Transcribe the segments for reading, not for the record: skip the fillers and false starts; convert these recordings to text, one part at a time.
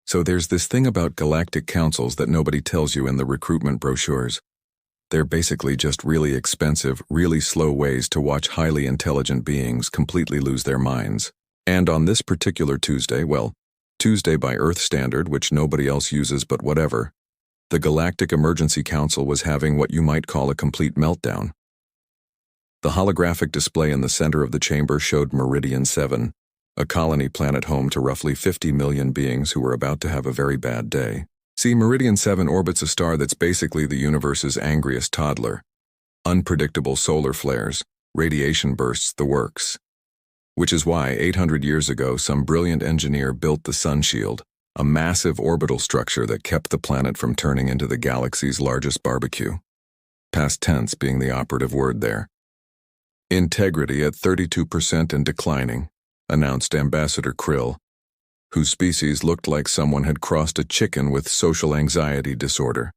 So there's this thing about galactic councils that nobody tells you in the recruitment brochures. They're basically just really expensive, really slow ways to watch highly intelligent beings completely lose their minds. And on this particular Tuesday, well, Tuesday by Earth standard, which nobody else uses but whatever, the Galactic Emergency Council was having what you might call a complete meltdown. The holographic display in the center of the chamber showed Meridian 7, a colony planet home to roughly 50 million beings who were about to have a very bad day. See, Meridian 7 orbits a star that's basically the universe's angriest toddler. Unpredictable solar flares, radiation bursts, the works. Which is why 800 years ago some brilliant engineer built the Sunshield, a massive orbital structure that kept the planet from turning into the galaxy's largest barbecue. Past tense being the operative word there. Integrity at 32% and declining, announced Ambassador Krill, whose species looked like someone had crossed a chicken with social anxiety disorder.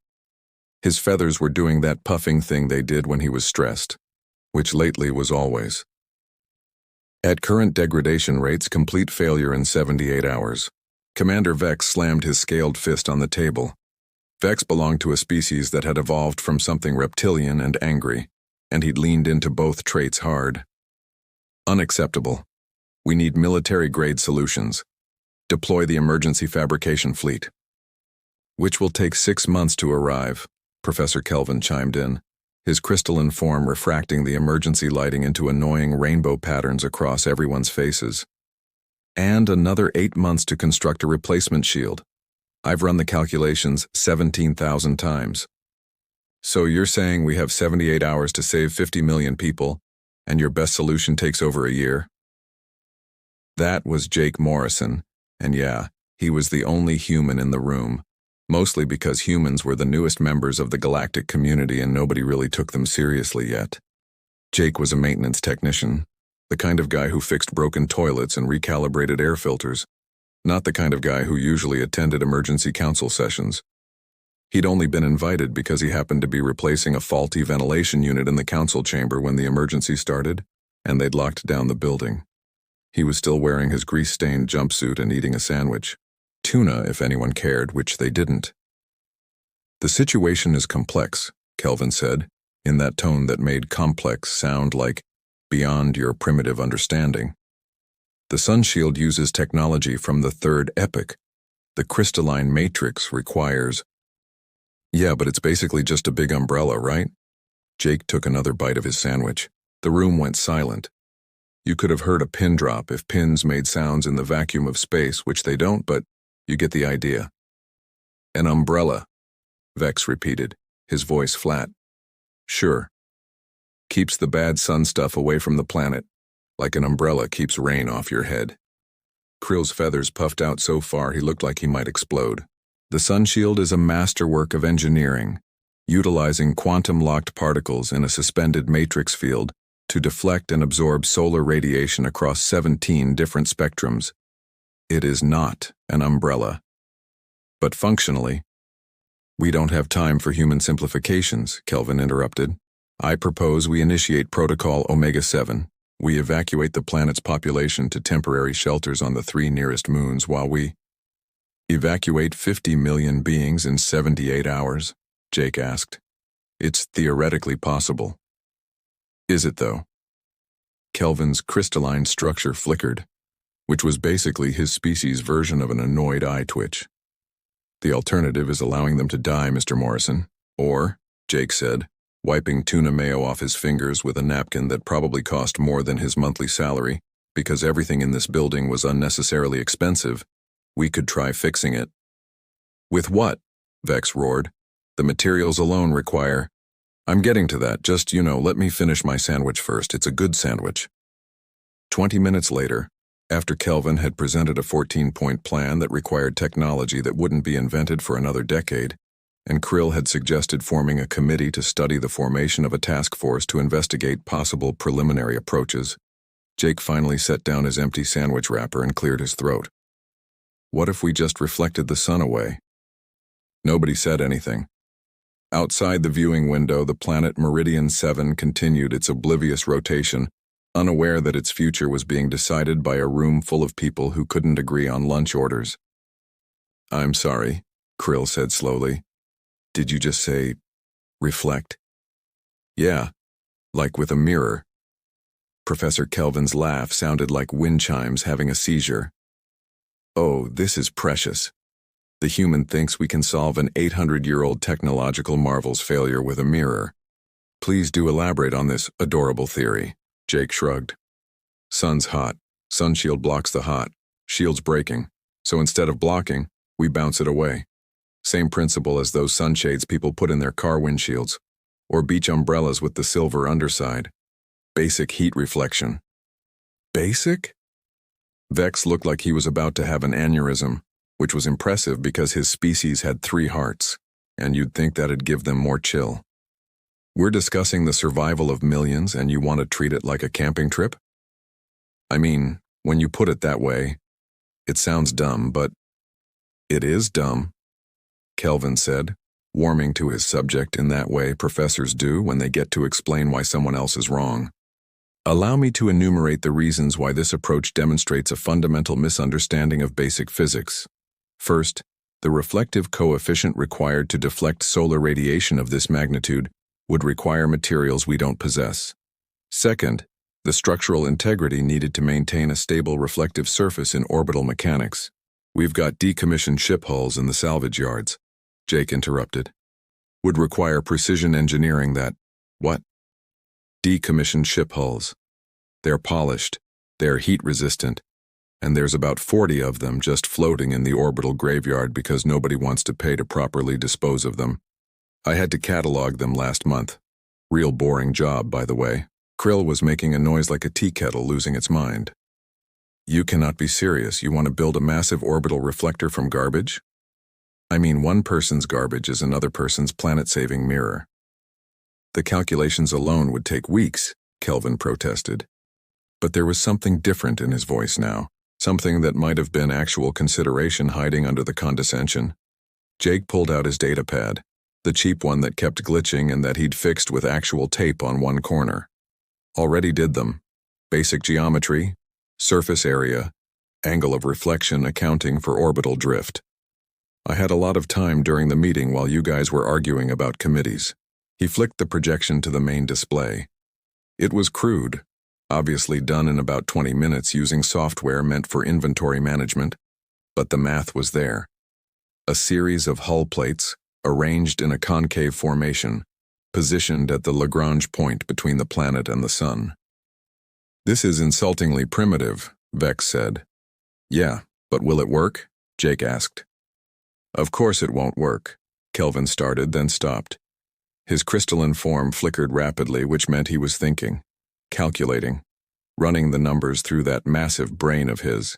His feathers were doing that puffing thing they did when he was stressed, which lately was always. At current degradation rates, complete failure in 78 hours. Commander Vex slammed his scaled fist on the table. Vex belonged to a species that had evolved from something reptilian and angry, and he'd leaned into both traits hard. Unacceptable. We need military-grade solutions. Deploy the emergency fabrication fleet. Which will take 6 months to arrive, Professor Kelvin chimed in, his crystalline form refracting the emergency lighting into annoying rainbow patterns across everyone's faces. And another 8 months to construct a replacement shield. I've run the calculations 17,000 times. So you're saying we have 78 hours to save 50 million people, and your best solution takes over a year? That was Jake Morrison, and yeah, he was the only human in the room, mostly because humans were the newest members of the galactic community and nobody really took them seriously yet. Jake was a maintenance technician, the kind of guy who fixed broken toilets and recalibrated air filters, not the kind of guy who usually attended emergency council sessions. He'd only been invited because he happened to be replacing a faulty ventilation unit in the council chamber when the emergency started, and they'd locked down the building. He was still wearing his grease-stained jumpsuit and eating a sandwich. Tuna, if anyone cared, which they didn't. The situation is complex, Kelvin said, in that tone that made complex sound like beyond your primitive understanding. The Sunshield uses technology from the third epoch. The crystalline matrix requires... Yeah, but it's basically just a big umbrella, right? Jake took another bite of his sandwich. The room went silent. You could have heard a pin drop if pins made sounds in the vacuum of space, which they don't, but you get the idea. An umbrella, Vex repeated, his voice flat. Sure. Keeps the bad sun stuff away from the planet, like an umbrella keeps rain off your head. Krill's feathers puffed out so far he looked like he might explode. The Sunshield is a masterwork of engineering, utilizing quantum-locked particles in a suspended matrix field to deflect and absorb solar radiation across 17 different spectrums. It is not an umbrella. But functionally, we don't have time for human simplifications, Kelvin interrupted. I propose we initiate Protocol Omega-7. We evacuate the planet's population to temporary shelters on the 3 nearest moons while we evacuate 50 million beings in 78 hours, Jake asked. It's theoretically possible. Is it, though? Kelvin's crystalline structure flickered, which was basically his species' version of an annoyed eye twitch. The alternative is allowing them to die, Mr. Morrison. Or, Jake said, wiping tuna mayo off his fingers with a napkin that probably cost more than his monthly salary, because everything in this building was unnecessarily expensive, we could try fixing it. With what? Vex roared. The materials alone require... I'm getting to that, just, let me finish my sandwich first. It's a good sandwich. 20 minutes later, after Kelvin had presented a 14-point plan that required technology that wouldn't be invented for another decade, and Krill had suggested forming a committee to study the formation of a task force to investigate possible preliminary approaches, Jake finally set down his empty sandwich wrapper and cleared his throat. What if we just reflected the sun away? Nobody said anything. Outside the viewing window, the planet Meridian 7 continued its oblivious rotation, unaware that its future was being decided by a room full of people who couldn't agree on lunch orders. I'm sorry, Krill said slowly. Did you just say, reflect? Yeah, like with a mirror. Professor Kelvin's laugh sounded like wind chimes having a seizure. Oh, this is precious. The human thinks we can solve an 800-year-old technological marvel's failure with a mirror. Please do elaborate on this adorable theory. Jake shrugged. Sun's hot. Sunshield blocks the hot. Shield's breaking. So instead of blocking, we bounce it away. Same principle as those sunshades people put in their car windshields, or beach umbrellas with the silver underside. Basic heat reflection. Basic? Vex looked like he was about to have an aneurysm, which was impressive because his species had 3 hearts, and you'd think that'd give them more chill. We're discussing the survival of millions and you want to treat it like a camping trip? I mean, when you put it that way, it sounds dumb, but it is dumb, Kelvin said, warming to his subject in that way professors do when they get to explain why someone else is wrong. Allow me to enumerate the reasons why this approach demonstrates a fundamental misunderstanding of basic physics. First, the reflective coefficient required to deflect solar radiation of this magnitude would require materials we don't possess. Second, the structural integrity needed to maintain a stable reflective surface in orbital mechanics. We've got decommissioned ship hulls in the salvage yards, Jake interrupted. Would require precision engineering that, what? Decommissioned ship hulls. They're polished, they're heat-resistant, and there's about 40 of them just floating in the orbital graveyard because nobody wants to pay to properly dispose of them. I had to catalog them last month. Real boring job, by the way. Krill was making a noise like a tea kettle losing its mind. You cannot be serious. You want to build a massive orbital reflector from garbage? I mean, one person's garbage is another person's planet-saving mirror. The calculations alone would take weeks, Kelvin protested. But there was something different in his voice now, something that might have been actual consideration hiding under the condescension. Jake pulled out his data pad, the cheap one that kept glitching and that he'd fixed with actual tape on one corner. Already did them. Basic geometry, surface area, angle of reflection accounting for orbital drift. I had a lot of time during the meeting while you guys were arguing about committees. He flicked the projection to the main display. It was crude, obviously done in about 20 minutes using software meant for inventory management, but the math was there. A series of hull plates, arranged in a concave formation, positioned at the Lagrange point between the planet and the sun. This is insultingly primitive, Vex said. Yeah, but will it work? Jake asked. Of course it won't work, Kelvin started, then stopped. His crystalline form flickered rapidly, which meant he was thinking, calculating, running the numbers through that massive brain of his.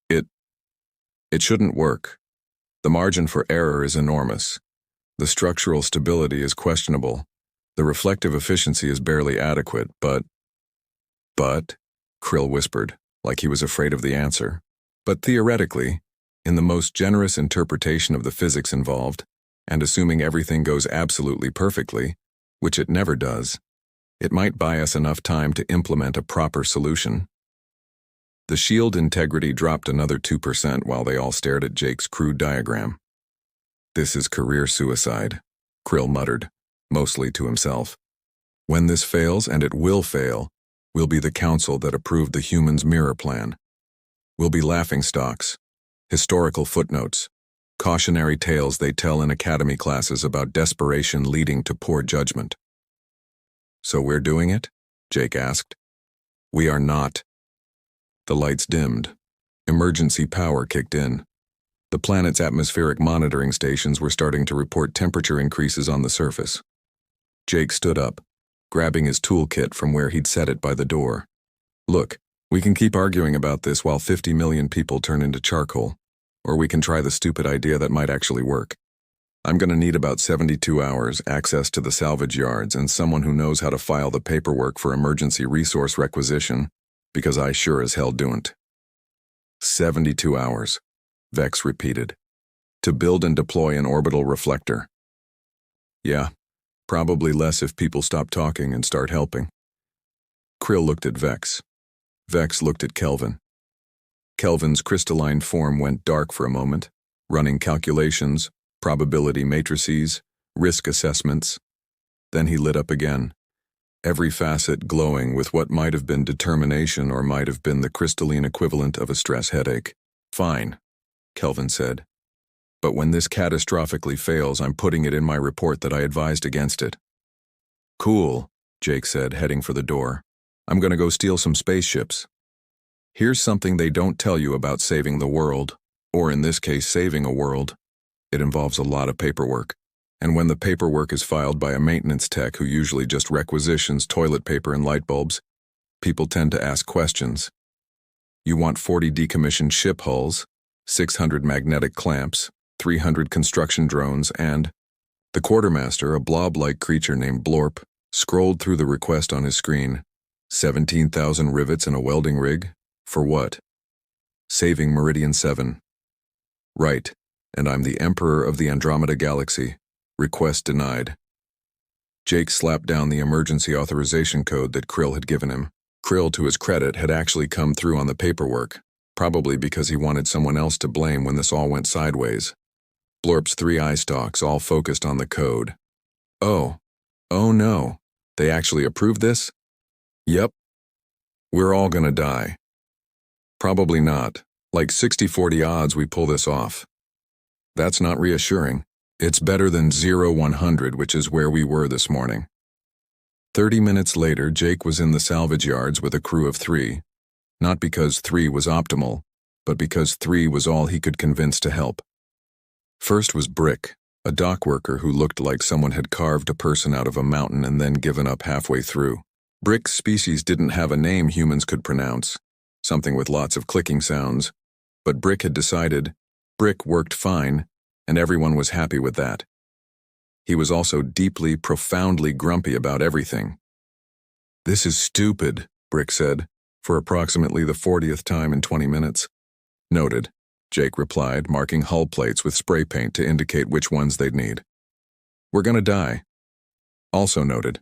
It shouldn't work. The margin for error is enormous. The structural stability is questionable. The reflective efficiency is barely adequate, but, Krill whispered, like he was afraid of the answer. But theoretically, in the most generous interpretation of the physics involved, and assuming everything goes absolutely perfectly, which it never does, it might buy us enough time to implement a proper solution. The shield integrity dropped another 2% while they all stared at Jake's crude diagram. This is career suicide, Krill muttered, mostly to himself. When this fails, and it will fail, we'll be the council that approved the humans' mirror plan. We'll be laughingstocks, historical footnotes, cautionary tales they tell in academy classes about desperation leading to poor judgment. So we're doing it? Jake asked. We are not. The lights dimmed. Emergency power kicked in. The planet's atmospheric monitoring stations were starting to report temperature increases on the surface. Jake stood up, grabbing his toolkit from where he'd set it by the door. Look, we can keep arguing about this while 50 million people turn into charcoal, or we can try the stupid idea that might actually work. I'm going to need about 72 hours, access to the salvage yards, and someone who knows how to file the paperwork for emergency resource requisition, because I sure as hell don't. 72 hours, Vex repeated, to build and deploy an orbital reflector. Yeah, probably less if people stop talking and start helping. Krill looked at Vex. Vex looked at Kelvin. Kelvin's crystalline form went dark for a moment, running calculations, probability matrices, risk assessments. Then he lit up again, every facet glowing with what might have been determination or might have been the crystalline equivalent of a stress headache. Fine, Kelvin said. But when this catastrophically fails, I'm putting it in my report that I advised against it. Cool, Jake said, heading for the door. I'm gonna go steal some spaceships. Here's something they don't tell you about saving the world, or in this case, saving a world. It involves a lot of paperwork. And when the paperwork is filed by a maintenance tech who usually just requisitions toilet paper and light bulbs, people tend to ask questions. You want 40 decommissioned ship hulls, 600 magnetic clamps, 300 construction drones, and the quartermaster, a blob-like creature named Blorp, scrolled through the request on his screen. 17,000 rivets and a welding rig? For what? Saving Meridian 7. Right, and I'm the Emperor of the Andromeda Galaxy. Request denied. Jake slapped down the emergency authorization code that Krill had given him. Krill, to his credit, had actually come through on the paperwork, probably because he wanted someone else to blame when this all went sideways. Blorp's 3 eye stalks all focused on the code. Oh no, they actually approved this? Yep. We're all gonna die. Probably not. Like 60-40 odds we pull this off. That's not reassuring. It's better than 0-100, which is where we were this morning. 30 minutes later, Jake was in the salvage yards with a crew of 3. Not because 3 was optimal, but because 3 was all he could convince to help. First was Brick, a dock worker who looked like someone had carved a person out of a mountain and then given up halfway through. Brick's species didn't have a name humans could pronounce, something with lots of clicking sounds, but Brick had decided Brick worked fine, and everyone was happy with that. He was also deeply, profoundly grumpy about everything. This is stupid, Brick said, for approximately the 40th time in 20 minutes. Noted, Jake replied, marking hull plates with spray paint to indicate which ones they'd need. We're gonna die. Also noted.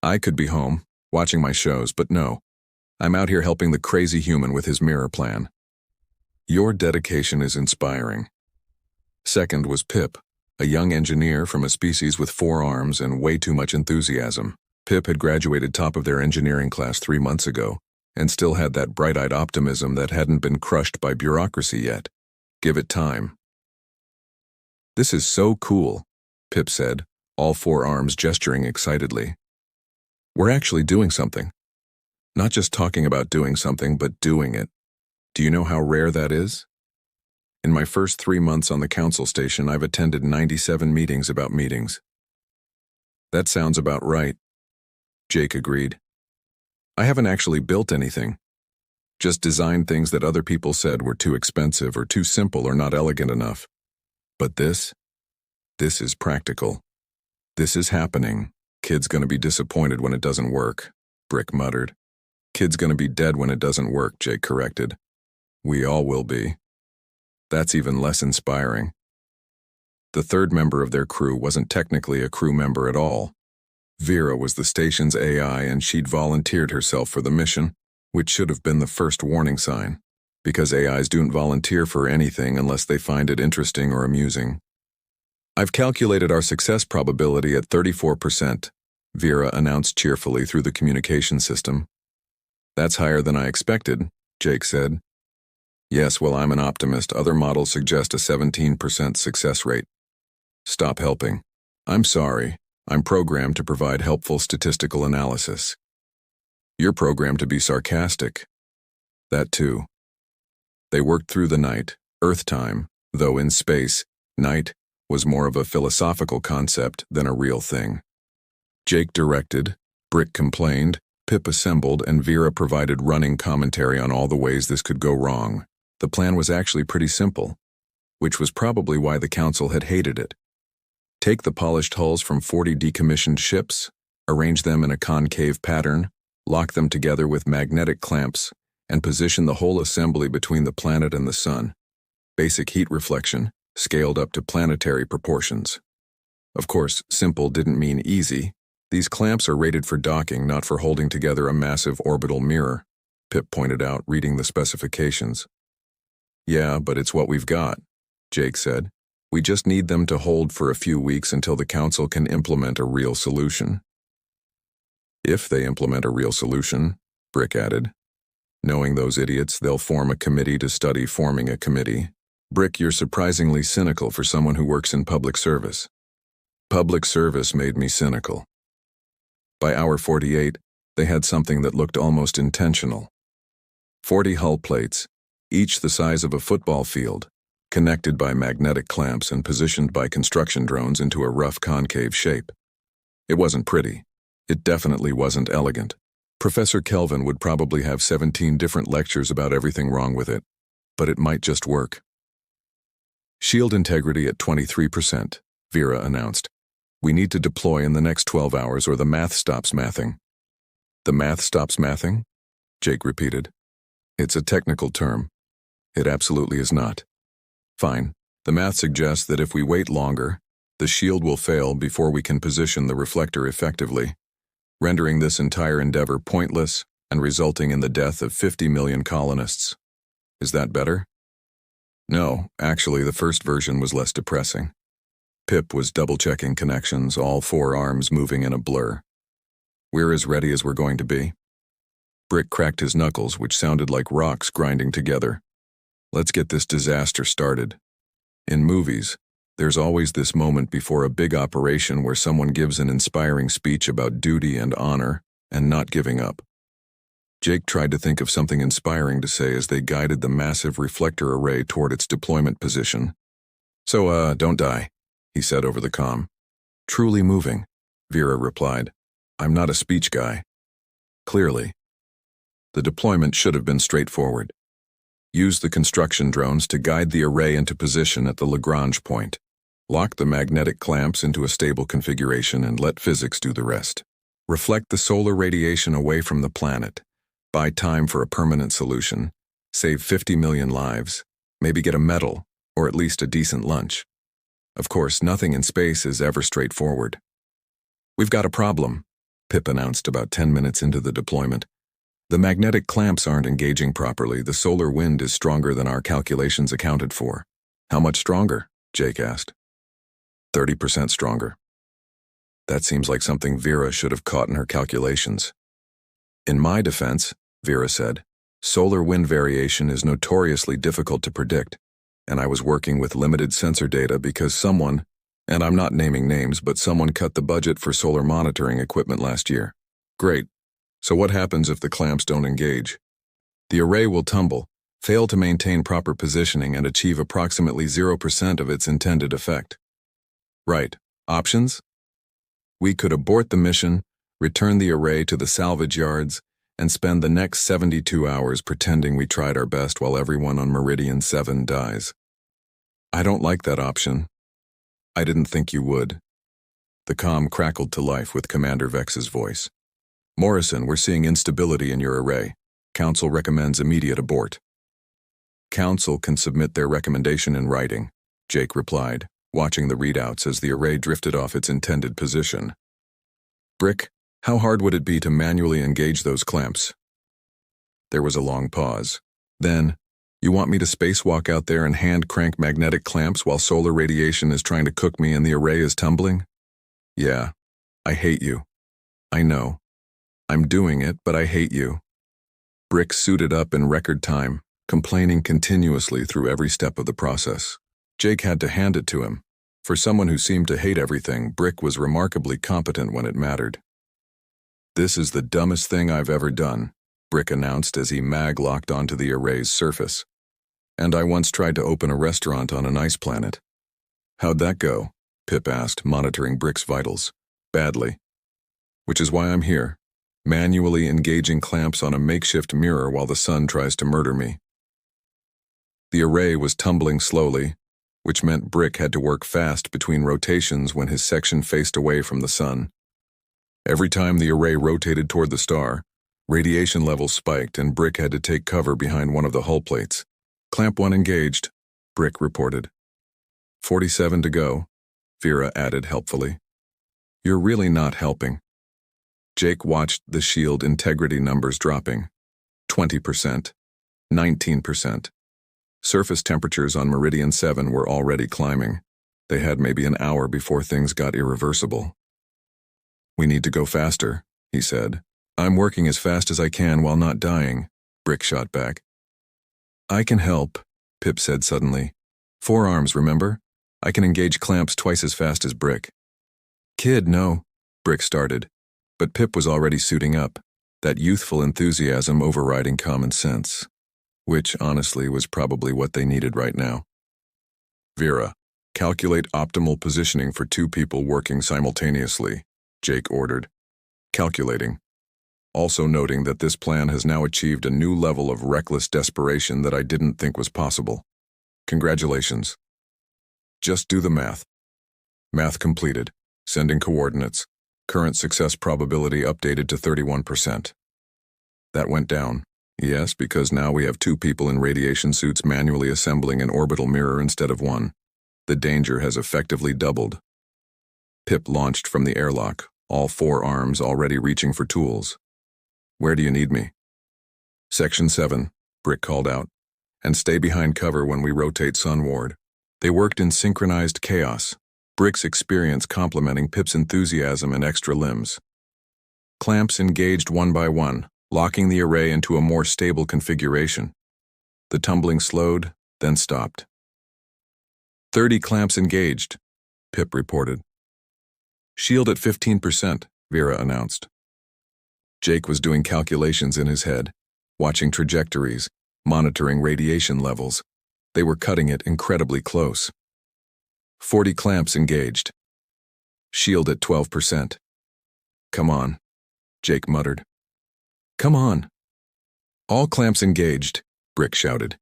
I could be home, watching my shows, but no. I'm out here helping the crazy human with his mirror plan. Your dedication is inspiring. Second was Pip, a young engineer from a species with 4 arms and way too much enthusiasm. Pip had graduated top of their engineering class 3 months ago, and still had that bright-eyed optimism that hadn't been crushed by bureaucracy yet. Give it time. This is so cool, Pip said, all 4 arms gesturing excitedly. We're actually doing something. Not just talking about doing something, but doing it. Do you know how rare that is? In my first 3 months on the council station, I've attended 97 meetings about meetings. That sounds about right, Jake agreed. I haven't actually built anything. Just designed things that other people said were too expensive or too simple or not elegant enough. But this is practical. This is happening. Kid's gonna be disappointed when it doesn't work, Brick muttered. Kid's gonna be dead when it doesn't work, Jake corrected. We all will be. That's even less inspiring. The third member of their crew wasn't technically a crew member at all. Vera was the station's AI, and she'd volunteered herself for the mission, which should have been the first warning sign, because AIs don't volunteer for anything unless they find it interesting or amusing. I've calculated our success probability at 34%, Vera announced cheerfully through the communication system. That's higher than I expected, Jake said. Yes, well, I'm an optimist. Other models suggest a 17% success rate. Stop helping. I'm sorry. I'm programmed to provide helpful statistical analysis. You're programmed to be sarcastic. That too. They worked through the night, Earth time, though in space, night was more of a philosophical concept than a real thing. Jake directed, Brick complained, Pip assembled, and Vera provided running commentary on all the ways this could go wrong. The plan was actually pretty simple, which was probably why the council had hated it. Take the polished hulls from 40 decommissioned ships, arrange them in a concave pattern, lock them together with magnetic clamps, and position the whole assembly between the planet and the sun. Basic heat reflection, scaled up to planetary proportions. Of course, simple didn't mean easy. These clamps are rated for docking, not for holding together a massive orbital mirror, Pip pointed out, reading the specifications. Yeah, but it's what we've got, Jake said. We just need them to hold for a few weeks until the council can implement a real solution. If they implement a real solution, Brick added. Knowing those idiots, they'll form a committee to study forming a committee. Brick, you're surprisingly cynical for someone who works in public service. Public service made me cynical. By hour 48, they had something that looked almost intentional. 40 hull plates, each the size of a football field, connected by magnetic clamps and positioned by construction drones into a rough concave shape. It wasn't pretty. It definitely wasn't elegant. Professor Kelvin would probably have 17 different lectures about everything wrong with it, but it might just work. Shield integrity at 23%, Vera announced. We need to deploy in the next 12 hours or the math stops mathing. The math stops mathing? Jake repeated. It's a technical term. It absolutely is not. Fine. The math suggests that if we wait longer, the shield will fail before we can position the reflector effectively, rendering this entire endeavor pointless and resulting in the death of 50 million colonists. Is that better? No, actually the first version was less depressing. Pip was double-checking connections, all 4 arms moving in a blur. We're as ready as we're going to be. Brick cracked his knuckles, which sounded like rocks grinding together. Let's get this disaster started. In movies, there's always this moment before a big operation where someone gives an inspiring speech about duty and honor and not giving up. Jake tried to think of something inspiring to say as they guided the massive reflector array toward its deployment position. So, don't die, he said over the comm. Truly moving, Vera replied. I'm not a speech guy. Clearly. The deployment should have been straightforward. Use the construction drones to guide the array into position at the Lagrange point. Lock the magnetic clamps into a stable configuration and let physics do the rest. Reflect the solar radiation away from the planet. Buy time for a permanent solution. Save 50 million lives. Maybe get a medal, or at least a decent lunch. Of course, nothing in space is ever straightforward. We've got a problem, Pip announced about 10 minutes into the deployment. The magnetic clamps aren't engaging properly. The solar wind is stronger than our calculations accounted for. How much stronger? Jake asked. 30% stronger. That seems like something Vera should have caught in her calculations. In my defense, Vera said, solar wind variation is notoriously difficult to predict, and I was working with limited sensor data because someone, and I'm not naming names, but someone cut the budget for solar monitoring equipment last year. Great. So what happens if the clamps don't engage? The array will tumble, fail to maintain proper positioning, and achieve approximately 0% of its intended effect. Right. Options? We could abort the mission, return the array to the salvage yards, and spend the next 72 hours pretending we tried our best while everyone on Meridian 7 dies. I don't like that option. I didn't think you would. The comm crackled to life with Commander Vex's voice. Morrison, we're seeing instability in your array. Council recommends immediate abort. Council can submit their recommendation in writing, Jake replied, watching the readouts as the array drifted off its intended position. Brick, how hard would it be to manually engage those clamps? There was a long pause. Then, you want me to spacewalk out there and hand crank magnetic clamps while solar radiation is trying to cook me and the array is tumbling? Yeah, I hate you. I know. I'm doing it, but I hate you. Brick suited up in record time, complaining continuously through every step of the process. Jake had to hand it to him. For someone who seemed to hate everything, Brick was remarkably competent when it mattered. This is the dumbest thing I've ever done, Brick announced as he mag-locked onto the array's surface. And I once tried to open a restaurant on an ice planet. How'd that go? Pip asked, monitoring Brick's vitals. Badly. Which is why I'm here. Manually engaging clamps on a makeshift mirror while the sun tries to murder me. The array was tumbling slowly, which meant Brick had to work fast between rotations when his section faced away from the sun. Every time the array rotated toward the star, radiation levels spiked and Brick had to take cover behind one of the hull plates. Clamp 1 engaged, Brick reported. 47 to go, Vera added helpfully. You're really not helping. Jake watched the shield integrity numbers dropping. 20%, 19%, Surface temperatures on Meridian 7 were already climbing. They had maybe an hour before things got irreversible. "We need to go faster," he said. "I'm working as fast as I can while not dying," Brick shot back. "I can help," Pip said suddenly. "Forearms, remember? I can engage clamps twice as fast as Brick." "Kid, no," Brick started. But Pip was already suiting up, that youthful enthusiasm overriding common sense. Which, honestly, was probably what they needed right now. "Vera, calculate optimal positioning for 2 people working simultaneously," Jake ordered. Calculating. Also noting that this plan has now achieved a new level of reckless desperation that I didn't think was possible. Congratulations. Just do the math. Math completed. Sending coordinates. Current success probability updated to 31%. That went down. Yes, because now we have 2 people in radiation suits manually assembling an orbital mirror instead of 1. The danger has effectively doubled. Pip launched from the airlock, all 4 arms already reaching for tools. "Where do you need me?" "Section 7, Brick called out. "And stay behind cover when we rotate Sunward." They worked in synchronized chaos, Brick's experience complementing Pip's enthusiasm and extra limbs. Clamps engaged one by one, locking the array into a more stable configuration. The tumbling slowed, then stopped. 30 clamps engaged, Pip reported. "Shield at 15%, Vera announced. Jake was doing calculations in his head, watching trajectories, monitoring radiation levels. They were cutting it incredibly close. 40 clamps engaged. Shield at 12%. "Come on," Jake muttered. "Come on." "All clamps engaged," Brick shouted.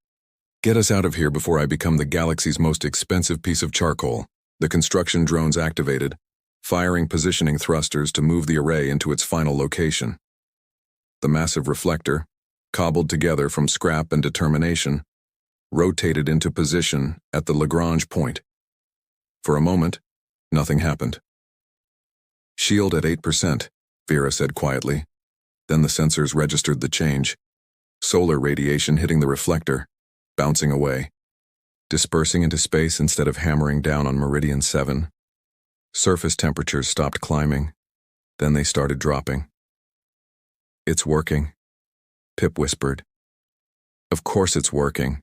"Get us out of here before I become the galaxy's most expensive piece of charcoal." The construction drones activated, firing positioning thrusters to move the array into its final location. The massive reflector, cobbled together from scrap and determination, rotated into position at the Lagrange point. For a moment, nothing happened. "Shield at 8%, Vera said quietly. Then the sensors registered the change. Solar radiation hitting the reflector, bouncing away, dispersing into space instead of hammering down on Meridian 7. Surface temperatures stopped climbing. Then they started dropping. "It's working," Pip whispered. "Of course it's working,"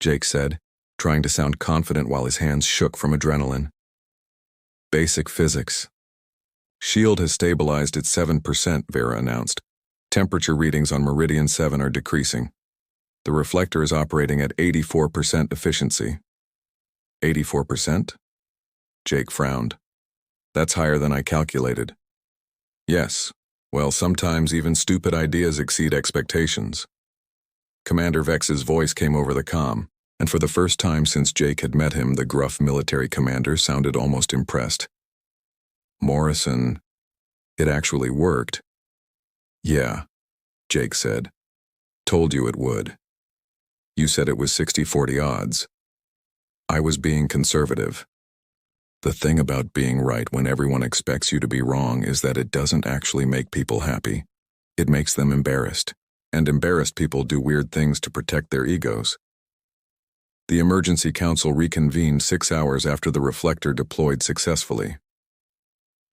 Jake said, trying to sound confident while his hands shook from adrenaline. "Basic physics." "Shield has stabilized at 7%, Vera announced. Temperature readings on Meridian 7 are decreasing. The reflector is operating at 84% efficiency." 84%? Jake frowned. "That's higher than I calculated." "Yes. Well, sometimes even stupid ideas exceed expectations." Commander Vex's voice came over the comm, and for the first time since Jake had met him, the gruff military commander sounded almost impressed. "Morrison, it actually worked." "Yeah," Jake said. "Told you it would. You said it was 60-40 odds. I was being conservative. The thing about being right when everyone expects you to be wrong is that it doesn't actually make people happy. It makes them embarrassed, and embarrassed people do weird things to protect their egos." The emergency council reconvened 6 hours after the reflector deployed successfully.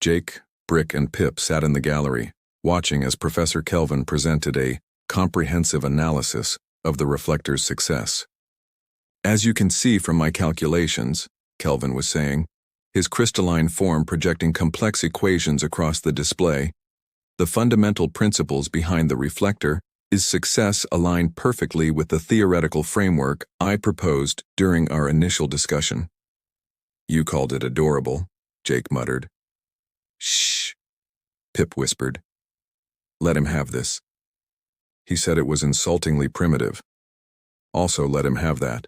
Jake, Brick, and Pip sat in the gallery, watching as Professor Kelvin presented a comprehensive analysis of the reflector's success. "As you can see from my calculations," Kelvin was saying, his crystalline form projecting complex equations across the display, "the fundamental principles behind the reflector is success aligned perfectly with the theoretical framework I proposed during our initial discussion." "You called it adorable," Jake muttered. "Shh," Pip whispered. "Let him have this." He said it was insultingly primitive. Also let him have that.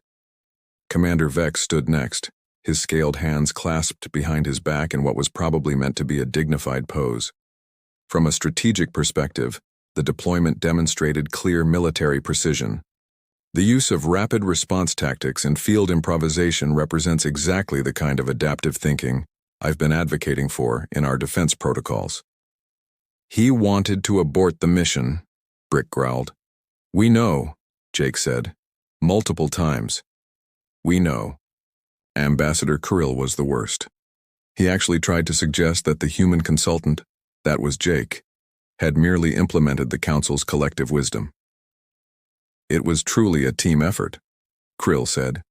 Commander Vex stood next, his scaled hands clasped behind his back in what was probably meant to be a dignified pose. From a strategic perspective, the deployment demonstrated clear military precision. The use of rapid response tactics and field improvisation represents exactly the kind of adaptive thinking I've been advocating for in our defense protocols. "He wanted to abort the mission," Brick growled. "We know," Jake said. "Multiple times. We know. Ambassador Kirill was the worst. He actually tried to suggest that the human consultant, that was Jake, had merely implemented the Council's collective wisdom. It was truly a team effort, Kirill said,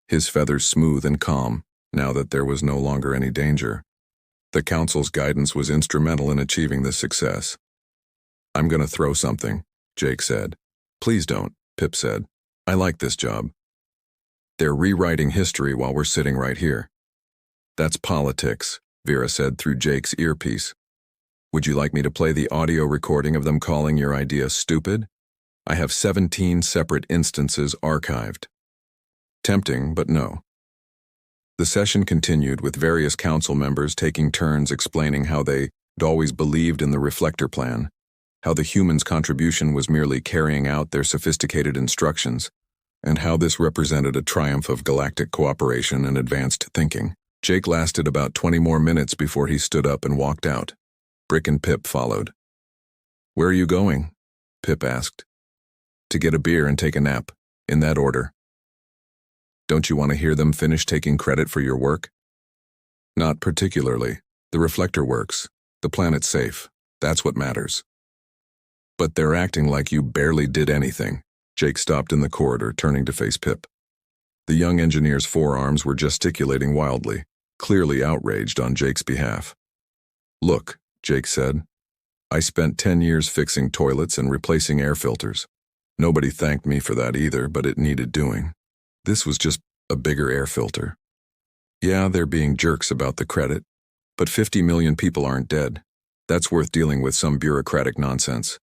his feathers smooth and calm, now that there was no longer any danger. The Council's guidance was instrumental in achieving this success. I'm gonna throw something, Jake said. Please don't, Pip said. I like this job. They're rewriting history while we're sitting right here. That's politics, Vera said through Jake's earpiece. Would you like me to play the audio recording of them calling your idea stupid? I have 17 separate instances archived. Tempting, but no. The session continued with various council members taking turns explaining how they'd always believed in the reflector plan, how the humans' contribution was merely carrying out their sophisticated instructions, and how this represented a triumph of galactic cooperation and advanced thinking. Jake lasted about 20 more minutes before he stood up and walked out. Brick and Pip followed. Where are you going? Pip asked. To get a beer and take a nap, in that order. Don't you want to hear them finish taking credit for your work? Not particularly. The reflector works. The planet's safe. That's what matters. But they're acting like you barely did anything. Jake stopped in the corridor, turning to face Pip. The young engineer's forearms were gesticulating wildly, clearly outraged on Jake's behalf. Look, Jake said. I spent 10 years fixing toilets and replacing air filters. Nobody thanked me for that either, but it needed doing. This was just a bigger air filter. Yeah, they're being jerks about the credit, but 50 million people aren't dead. That's worth dealing with some bureaucratic nonsense.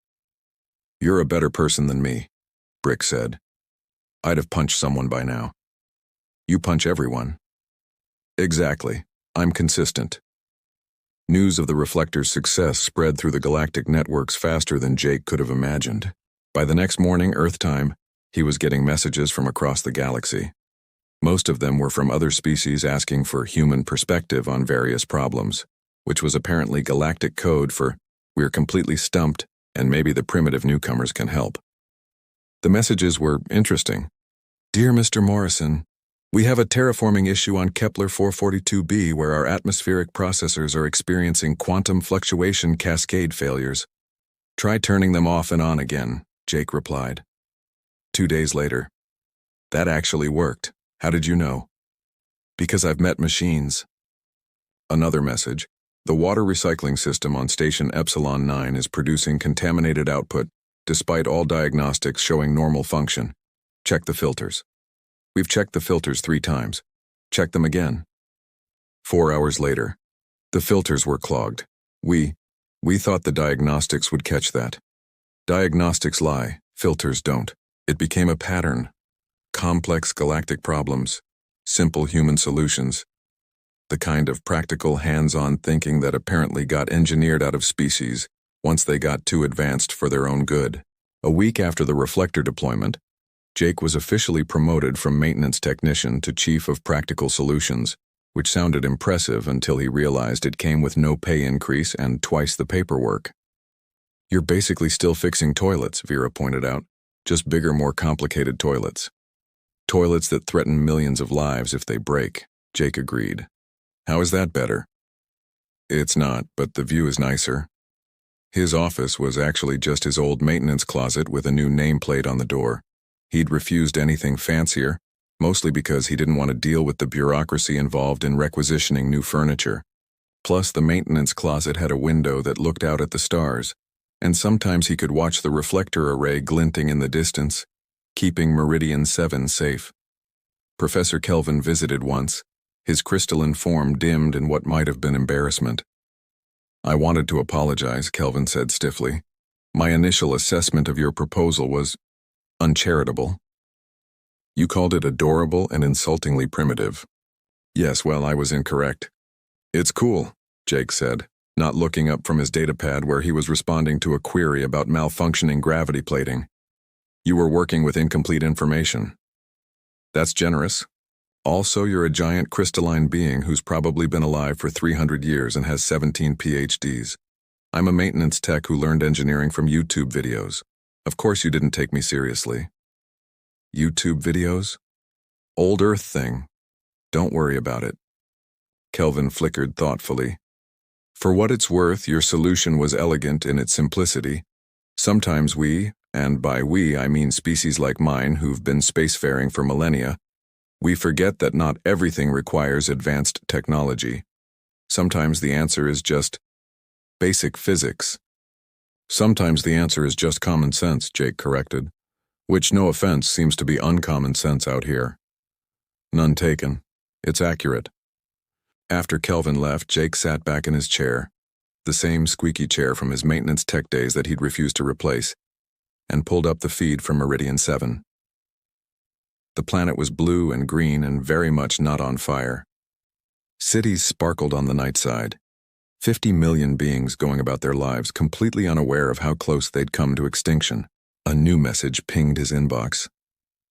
You're a better person than me, Brick said. I'd have punched someone by now. You punch everyone. Exactly. I'm consistent. News of the reflector's success spread through the galactic networks faster than Jake could have imagined. By the next morning, Earth time, he was getting messages from across the galaxy. Most of them were from other species asking for human perspective on various problems, which was apparently galactic code for, we're completely stumped and maybe the primitive newcomers can help. The messages were interesting. Dear Mr. Morrison, we have a terraforming issue on Kepler 442b where our atmospheric processors are experiencing quantum fluctuation cascade failures. Try turning them off and on again, Jake replied. 2 days later. That actually worked. How did you know? Because I've met machines. Another message. The water recycling system on Station Epsilon 9 is producing contaminated output, despite all diagnostics showing normal function. Check the filters. We've checked the filters 3 times. Check them again. 4 hours later. The filters were clogged. We thought the diagnostics would catch that. Diagnostics lie, filters don't. It became a pattern. Complex galactic problems, simple human solutions. The kind of practical, hands-on thinking that apparently got engineered out of species once they got too advanced for their own good. A week after the reflector deployment, Jake was officially promoted from maintenance technician to chief of practical solutions, which sounded impressive until he realized it came with no pay increase and twice the paperwork. You're basically still fixing toilets, Vera pointed out. Just bigger, more complicated toilets. Toilets that threaten millions of lives if they break, Jake agreed. How is that better? It's not, but the view is nicer. His office was actually just his old maintenance closet with a new nameplate on the door. He'd refused anything fancier, mostly because he didn't want to deal with the bureaucracy involved in requisitioning new furniture. Plus, the maintenance closet had a window that looked out at the stars, and sometimes he could watch the reflector array glinting in the distance, keeping Meridian 7 safe. Professor Kelvin visited once, his crystalline form dimmed in what might have been embarrassment. I wanted to apologize, Kelvin said stiffly. My initial assessment of your proposal was uncharitable. You called it adorable and insultingly primitive. Yes, well, I was incorrect. It's cool, Jake said, not looking up from his datapad where he was responding to a query about malfunctioning gravity plating. You were working with incomplete information. That's generous. Also, you're a giant crystalline being who's probably been alive for 300 years and has 17 PhDs. I'm a maintenance tech who learned engineering from YouTube videos. Of course you didn't take me seriously. YouTube videos? Old Earth thing. Don't worry about it. Kelvin flickered thoughtfully. For what it's worth, your solution was elegant in its simplicity. Sometimes we, and by we I mean species like mine who've been spacefaring for millennia, we forget that not everything requires advanced technology. Sometimes the answer is just basic physics. Sometimes the answer is just common sense, Jake corrected, which, no offense, seems to be uncommon sense out here. None taken. It's accurate. After Kelvin left, Jake sat back in his chair, the same squeaky chair from his maintenance tech days that he'd refused to replace, and pulled up the feed from Meridian 7. The planet was blue and green and very much not on fire. Cities sparkled on the night side. 50 million beings going about their lives completely unaware of how close they'd come to extinction. A new message pinged his inbox.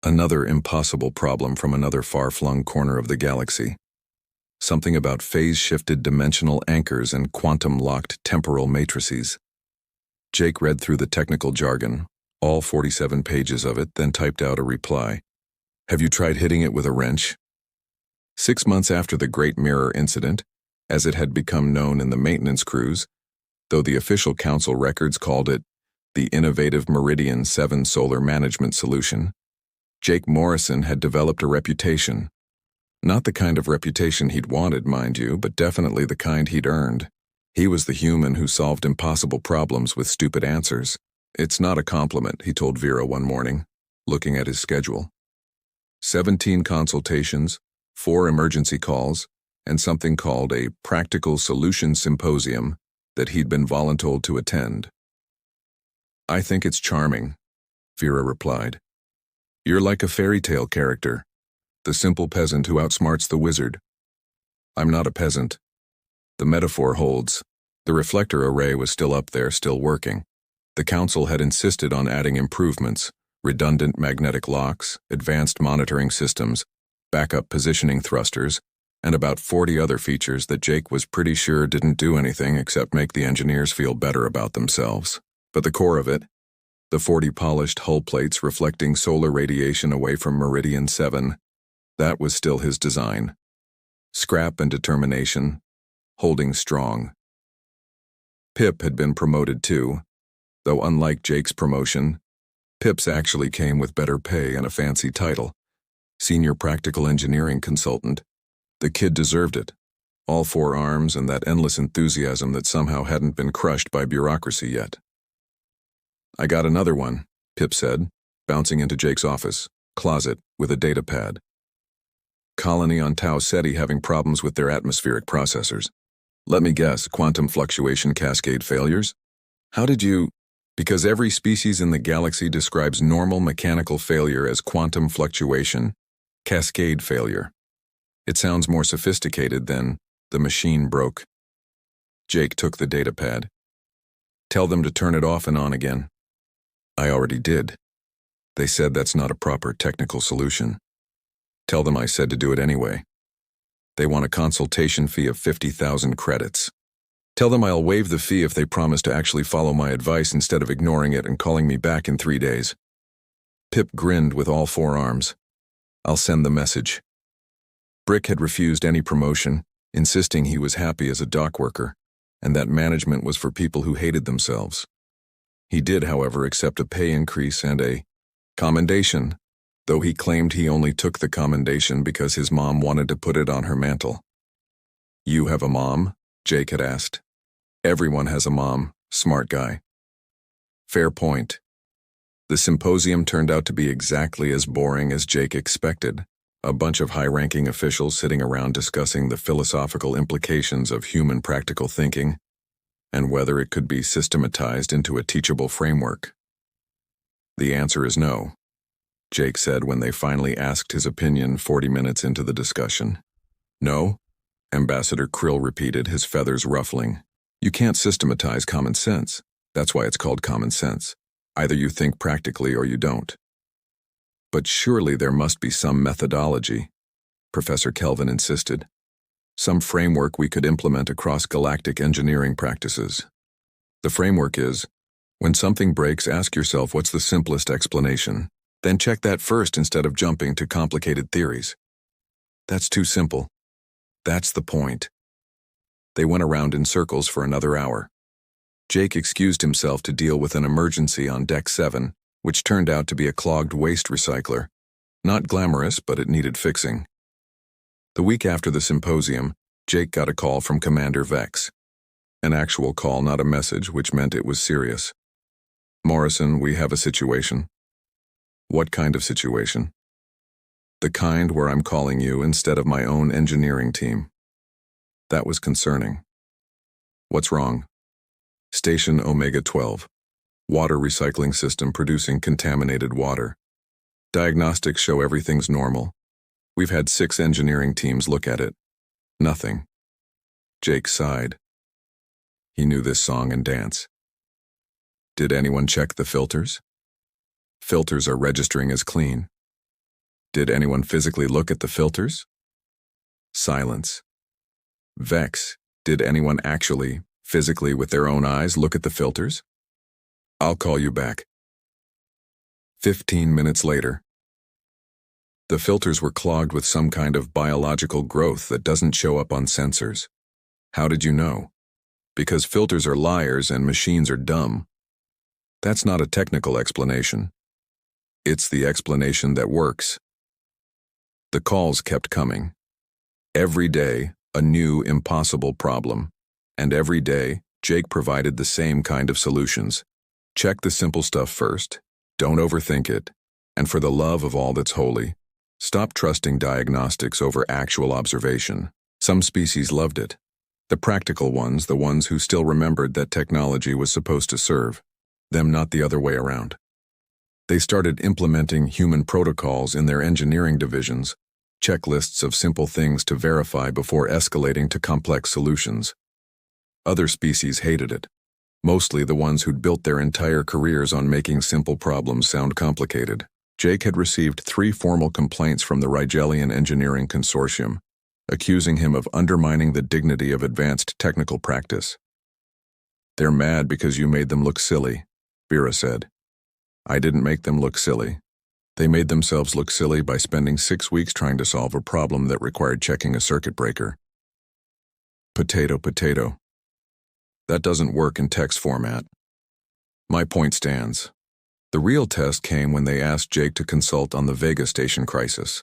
Another impossible problem from another far-flung corner of the galaxy. Something about phase-shifted dimensional anchors and quantum-locked temporal matrices. Jake read through the technical jargon, all 47 pages of it, then typed out a reply. Have you tried hitting it with a wrench? 6 months after the Great Mirror incident, as it had become known in the maintenance crews, though the official council records called it the innovative Meridian 7 solar management solution, Jake Morrison had developed a reputation. Not the kind of reputation he'd wanted, mind you, but definitely the kind he'd earned. He was the human who solved impossible problems with stupid answers. It's not a compliment, he told Vera one morning, looking at his schedule. 17 consultations, 4 emergency calls, and something called a practical solution symposium that he'd been voluntold to attend. I think it's charming, Vera replied. You're like a fairy tale character, the simple peasant who outsmarts the wizard. I'm not a peasant. The metaphor holds. The reflector array was still up there, still working. The council had insisted on adding improvements, redundant magnetic locks, advanced monitoring systems, backup positioning thrusters, and about 40 other features that Jake was pretty sure didn't do anything except make the engineers feel better about themselves. But the core of it, the 40 polished hull plates reflecting solar radiation away from Meridian 7, that was still his design. Scrap and determination, holding strong. Pip had been promoted too, though unlike Jake's promotion, Pip's actually came with better pay and a fancy title. Senior Practical Engineering Consultant. The kid deserved it. All 4 arms and that endless enthusiasm that somehow hadn't been crushed by bureaucracy yet. I got another one, Pip said, bouncing into Jake's office, closet, with a data pad. Colony on Tau Ceti having problems with their atmospheric processors. Let me guess, quantum fluctuation cascade failures? How did you... Because every species in the galaxy describes normal mechanical failure as quantum fluctuation, cascade failure. It sounds more sophisticated than the machine broke. Jake took the data pad. Tell them to turn it off and on again. I already did. They said that's not a proper technical solution. Tell them I said to do it anyway. They want a consultation fee of 50,000 credits. Tell them I'll waive the fee if they promise to actually follow my advice instead of ignoring it and calling me back in 3 days. Pip grinned with all 4 arms. I'll send the message. Brick had refused any promotion, insisting he was happy as a dock worker, and that management was for people who hated themselves. He did, however, accept a pay increase and a commendation, though he claimed he only took the commendation because his mom wanted to put it on her mantle. You have a mom? Jake had asked. Everyone has a mom, smart guy. Fair point. The symposium turned out to be exactly as boring as Jake expected. A bunch of high-ranking officials sitting around discussing the philosophical implications of human practical thinking and whether it could be systematized into a teachable framework. The answer is no, Jake said when they finally asked his opinion 40 minutes into the discussion. No? Ambassador Krill repeated, his feathers ruffling. You can't systematize common sense. That's why it's called common sense. Either you think practically or you don't. But surely there must be some methodology, Professor Kelvin insisted. Some framework we could implement across galactic engineering practices. The framework is, when something breaks, ask yourself what's the simplest explanation. Then check that first instead of jumping to complicated theories. That's too simple. That's the point. They went around in circles for another hour. Jake excused himself to deal with an emergency on Deck 7, which turned out to be a clogged waste recycler. Not glamorous, but it needed fixing. The week after the symposium, Jake got a call from Commander Vex. An actual call, not a message, which meant it was serious. "Morrison, we have a situation." "What kind of situation?" "The kind where I'm calling you instead of my own engineering team." That was concerning. "What's wrong?" "Station Omega-12. Water recycling system producing contaminated water. Diagnostics show everything's normal. We've had 6 engineering teams look at it. Nothing." Jake sighed. He knew this song and dance. "Did anyone check the filters?" "Filters are registering as clean." "Did anyone physically look at the filters?" Silence. "Vex, did anyone actually, physically with their own eyes, look at the filters?" "I'll call you back." 15 minutes later. The filters were clogged with some kind of biological growth that doesn't show up on sensors. "How did you know?" "Because filters are liars and machines are dumb." That's not a technical explanation. It's the explanation that works. The calls kept coming. Every day, a new impossible problem. And every day, Jake provided the same kind of solutions. Check the simple stuff first. Don't overthink it. And for the love of all that's holy, stop trusting diagnostics over actual observation. Some species loved it. The practical ones, the ones who still remembered that technology was supposed to serve them, not the other way around. They started implementing human protocols in their engineering divisions, checklists of simple things to verify before escalating to complex solutions. Other species hated it, mostly the ones who'd built their entire careers on making simple problems sound complicated. Jake had received 3 formal complaints from the Rigelian Engineering Consortium, accusing him of undermining the dignity of advanced technical practice. "They're mad because you made them look silly," Vera said. "I didn't make them look silly. They made themselves look silly by spending 6 weeks trying to solve a problem that required checking a circuit breaker." Potato, potato. That doesn't work in text format. My point stands. The real test came when they asked Jake to consult on the Vega Station crisis.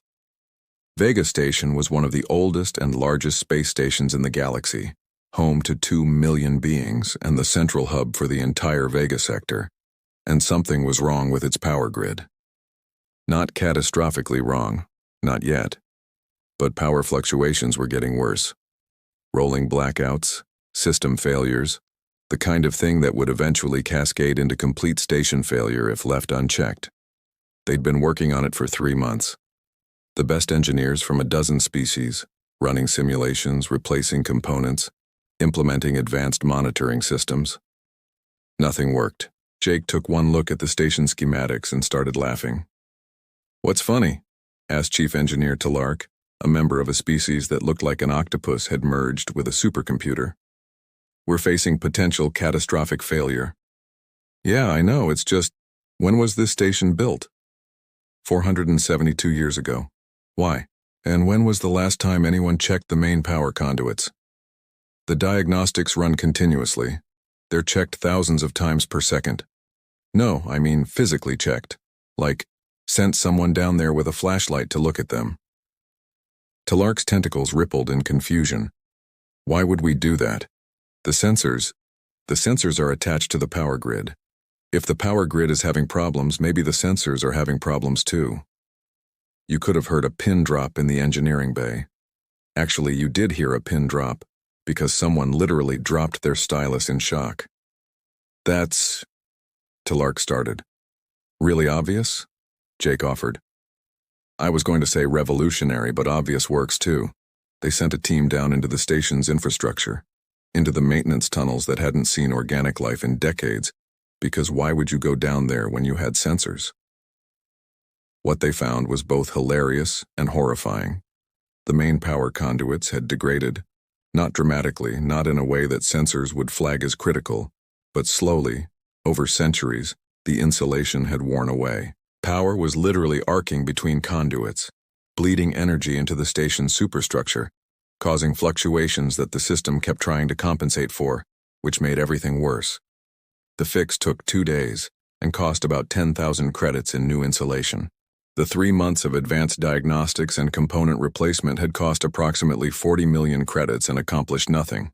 Vega Station was one of the oldest and largest space stations in the galaxy, home to 2 million beings and the central hub for the entire Vega sector, and something was wrong with its power grid. Not catastrophically wrong, not yet, but power fluctuations were getting worse. Rolling blackouts, system failures, the kind of thing that would eventually cascade into complete station failure if left unchecked. They'd been working on it for 3 months. The best engineers from a dozen species, running simulations, replacing components, implementing advanced monitoring systems. Nothing worked. Jake took one look at the station schematics and started laughing. "What's funny?" asked Chief Engineer Talark, a member of a species that looked like an octopus had merged with a supercomputer. "We're facing potential catastrophic failure." "Yeah, I know, it's just, when was this station built?" 472 years ago. "Why? And when was the last time anyone checked the main power conduits?" "The diagnostics run continuously. They're checked thousands of times per second." "No, I mean physically checked. Like, sent someone down there with a flashlight to look at them." Talark's tentacles rippled in confusion. "Why would we do that? The sensors are attached to the power grid. If the power grid is having problems, maybe the sensors are having problems too." You could have heard a pin drop in the engineering bay. Actually, you did hear a pin drop, because someone literally dropped their stylus in shock. "That's..." Talark started. "Really obvious?" Jake offered. "I was going to say revolutionary, but obvious works too. They sent a team down into the station's infrastructure, into the maintenance tunnels that hadn't seen organic life in decades, because why would you go down there when you had sensors? What they found was both hilarious and horrifying. The main power conduits had degraded, not dramatically, not in a way that sensors would flag as critical, but slowly, over centuries, the insulation had worn away. Power was literally arcing between conduits, bleeding energy into the station's superstructure, causing fluctuations that the system kept trying to compensate for, which made everything worse. The fix took 2 days and cost about 10,000 credits in new insulation. The 3 months of advanced diagnostics and component replacement had cost approximately 40 million credits and accomplished nothing.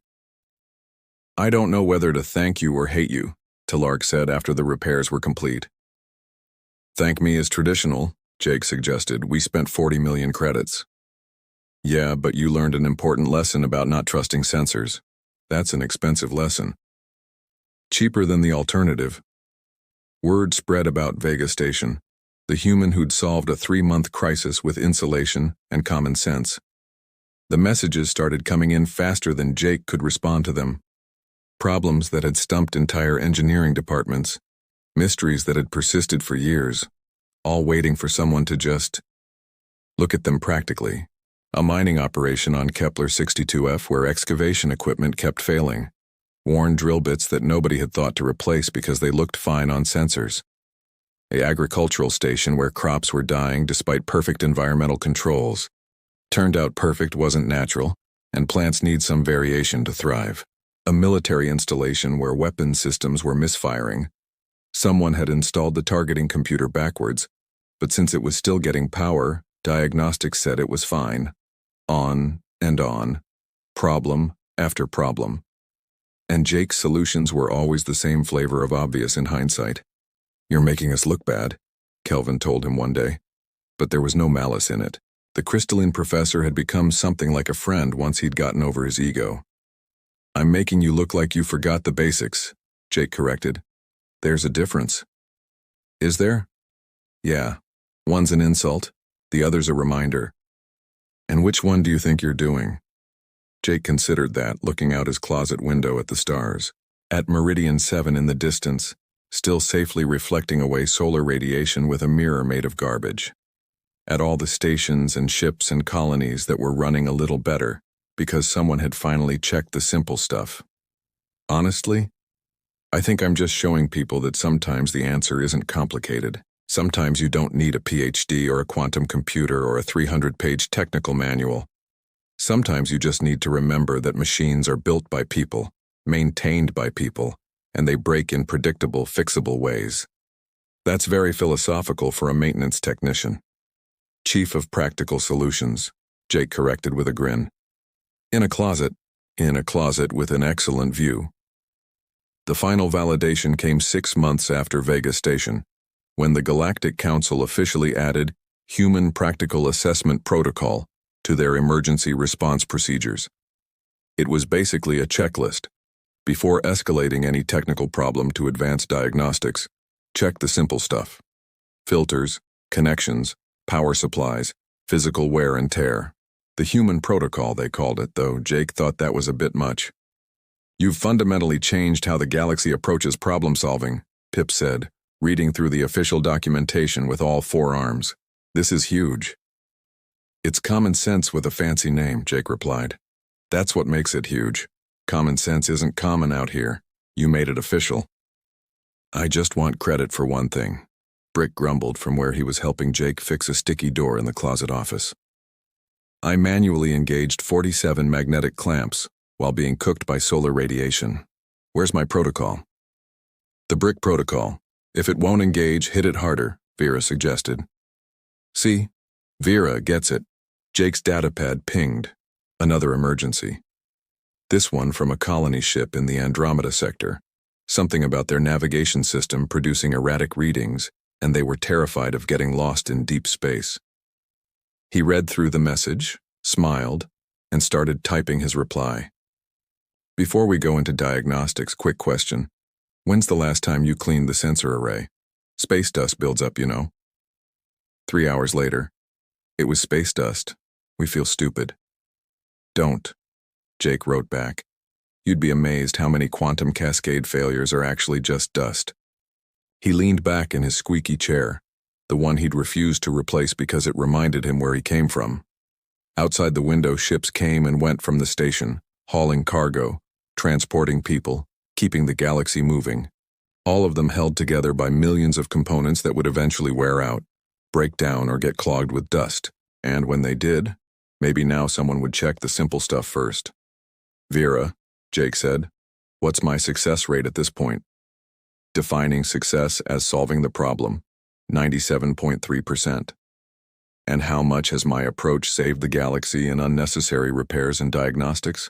"I don't know whether to thank you or hate you," Talark said after the repairs were complete. "Thank me is traditional," Jake suggested. "We spent 40 million credits." "Yeah, but you learned an important lesson about not trusting sensors. That's an expensive lesson. Cheaper than the alternative." Word spread about Vega Station, the human who'd solved a 3-month crisis with insulation and common sense. The messages started coming in faster than Jake could respond to them. Problems that had stumped entire engineering departments, mysteries that had persisted for years, all waiting for someone to just look at them practically. A mining operation on Kepler 62F where excavation equipment kept failing. Worn drill bits that nobody had thought to replace because they looked fine on sensors. An agricultural station where crops were dying despite perfect environmental controls. Turned out perfect wasn't natural, and plants need some variation to thrive. A military installation where weapon systems were misfiring. Someone had installed the targeting computer backwards, but since it was still getting power, diagnostics said it was fine. On and on. Problem after problem. And Jake's solutions were always the same flavor of obvious in hindsight. "You're making us look bad," Kelvin told him one day. But there was no malice in it. The crystalline professor had become something like a friend once he'd gotten over his ego. "I'm making you look like you forgot the basics," Jake corrected. "There's a difference." "Is there?" "Yeah. One's an insult, the other's a reminder." "And which one do you think you're doing?" Jake considered that, looking out his closet window at the stars. At Meridian 7 in the distance, still safely reflecting away solar radiation with a mirror made of garbage. At all the stations and ships and colonies that were running a little better, because someone had finally checked the simple stuff. "Honestly, I think I'm just showing people that sometimes the answer isn't complicated. Sometimes you don't need a PhD or a quantum computer or a 300-page technical manual. Sometimes you just need to remember that machines are built by people, maintained by people, and they break in predictable, fixable ways." That's very philosophical for a maintenance technician. "Chief of Practical Solutions," Jake corrected with a grin. In a closet with an excellent view. The final validation came 6 months after Vega Station, when the Galactic Council officially added Human Practical Assessment Protocol to their emergency response procedures. It was basically a checklist. Before escalating any technical problem to advanced diagnostics, check the simple stuff. Filters, connections, power supplies, physical wear and tear. The human protocol, they called it, though Jake thought that was a bit much. "You've fundamentally changed how the galaxy approaches problem solving," Pip said, reading through the official documentation with all 4 arms. "This is huge." "It's common sense with a fancy name," Jake replied. "That's what makes it huge. Common sense isn't common out here. You made it official." "I just want credit for one thing," Brick grumbled from where he was helping Jake fix a sticky door in the closet office. "I manually engaged 47 magnetic clamps while being cooked by solar radiation. Where's my protocol?" "The Brick protocol. If it won't engage, hit it harder," Vera suggested. "See? Vera gets it." Jake's datapad pinged. Another emergency. This one from a colony ship in the Andromeda sector. Something about their navigation system producing erratic readings, and they were terrified of getting lost in deep space. He read through the message, smiled, and started typing his reply. "Before we go into diagnostics, quick question. When's the last time you cleaned the sensor array? Space dust builds up, you know." 3 hours later. "It was space dust. We feel stupid." "Don't," Jake wrote back. "You'd be amazed how many quantum cascade failures are actually just dust." He leaned back in his squeaky chair, the one he'd refused to replace because it reminded him where he came from. Outside the window, ships came and went from the station, hauling cargo, transporting people, keeping the galaxy moving. All of them held together by millions of components that would eventually wear out, break down, or get clogged with dust, And when they did, maybe now someone would check the simple stuff first. Vera, Jake said, what's my success rate at this point? Defining success as solving the problem, 97.3%. And how much has my approach saved the galaxy in unnecessary repairs and diagnostics?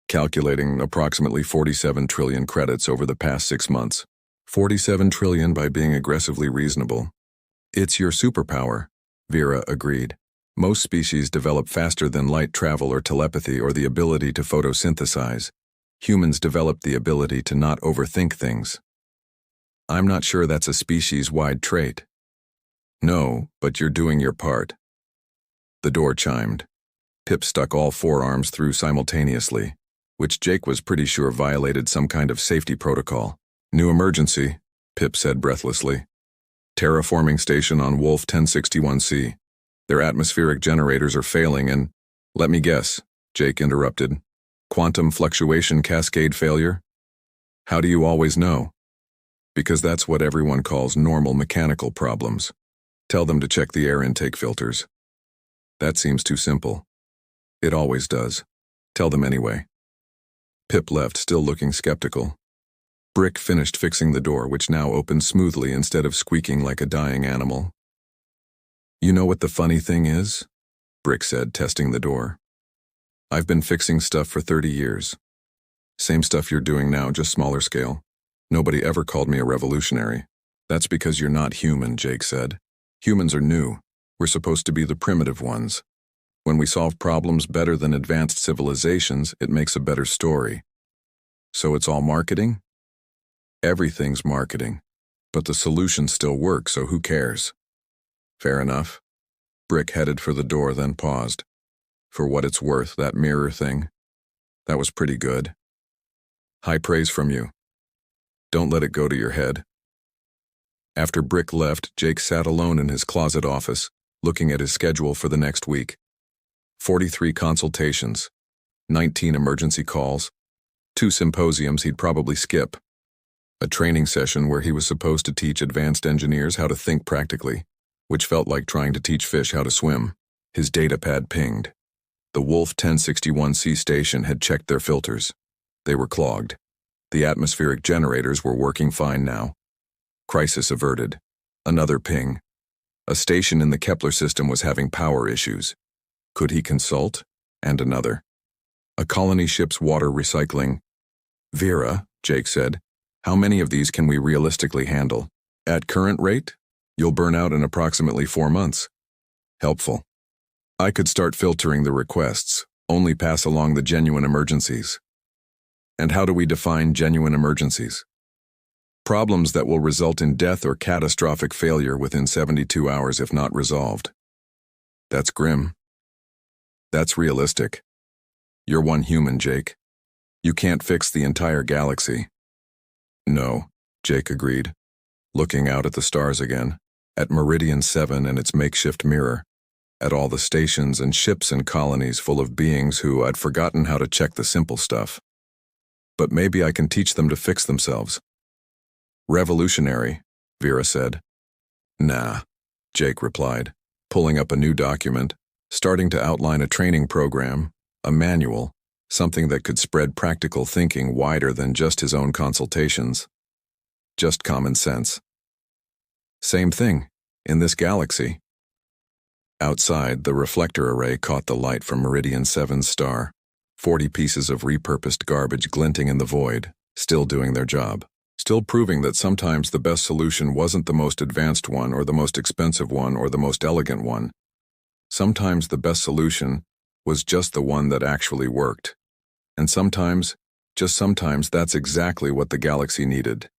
Calculating approximately 47 trillion credits over the past 6 months. 47 trillion by being aggressively reasonable. It's your superpower, Vera agreed. Most species develop faster than light travel or telepathy or the ability to photosynthesize. Humans develop the ability to not overthink things. I'm not sure that's a species-wide trait. No, but you're doing your part. The door chimed. Pip stuck all 4 arms through simultaneously, which Jake was pretty sure violated some kind of safety protocol. New emergency, Pip said breathlessly. Terraforming station on Wolf 1061C. Their atmospheric generators are failing and, let me guess, Jake interrupted. Quantum fluctuation cascade failure? How do you always know? Because that's what everyone calls normal mechanical problems. Tell them to check the air intake filters. That seems too simple. It always does. Tell them anyway. Pip left, still looking skeptical. Brick finished fixing the door, which now opened smoothly instead of squeaking like a dying animal. You know what the funny thing is? Brick said, testing the door. I've been fixing stuff for 30 years. Same stuff you're doing now, just smaller scale. Nobody ever called me a revolutionary. That's because you're not human, Jake said. Humans are new. We're supposed to be the primitive ones. When we solve problems better than advanced civilizations, it makes a better story. So it's all marketing? Everything's marketing. But the solutions still work, so who cares? Fair enough. Brick headed for the door, then paused. For what it's worth, that mirror thing. That was pretty good. High praise from you. Don't let it go to your head. After Brick left, Jake sat alone in his closet office, looking at his schedule for the next week. 43 consultations, 19 emergency calls, 2 symposiums he'd probably skip, a training session where he was supposed to teach advanced engineers how to think practically, which felt like trying to teach fish how to swim. His datapad pinged. The Wolf 1061C station had checked their filters. They were clogged. The atmospheric generators were working fine now. Crisis averted. Another ping. A station in the Kepler system was having power issues. Could he consult? And another. A colony ship's water recycling. Vera, Jake said, how many of these can we realistically handle? At current rate, you'll burn out in approximately 4 months. Helpful. I could start filtering the requests, only pass along the genuine emergencies. And how do we define genuine emergencies? Problems that will result in death or catastrophic failure within 72 hours if not resolved. That's grim. That's realistic. You're one human, Jake. You can't fix the entire galaxy. No, Jake agreed, looking out at the stars again, at Meridian 7 and its makeshift mirror, at all the stations and ships and colonies full of beings who I'd forgotten how to check the simple stuff. But maybe I can teach them to fix themselves. Revolutionary, Vera said. Nah, Jake replied, pulling up a new document, starting to outline a training program, a manual, something that could spread practical thinking wider than just his own consultations. Just common sense. Same thing, in this galaxy. Outside, the reflector array caught the light from Meridian 7's star, 40 pieces of repurposed garbage glinting in the void, still doing their job. Still proving that sometimes the best solution wasn't the most advanced one or the most expensive one or the most elegant one. Sometimes the best solution was just the one that actually worked. And sometimes, just sometimes, that's exactly what the galaxy needed.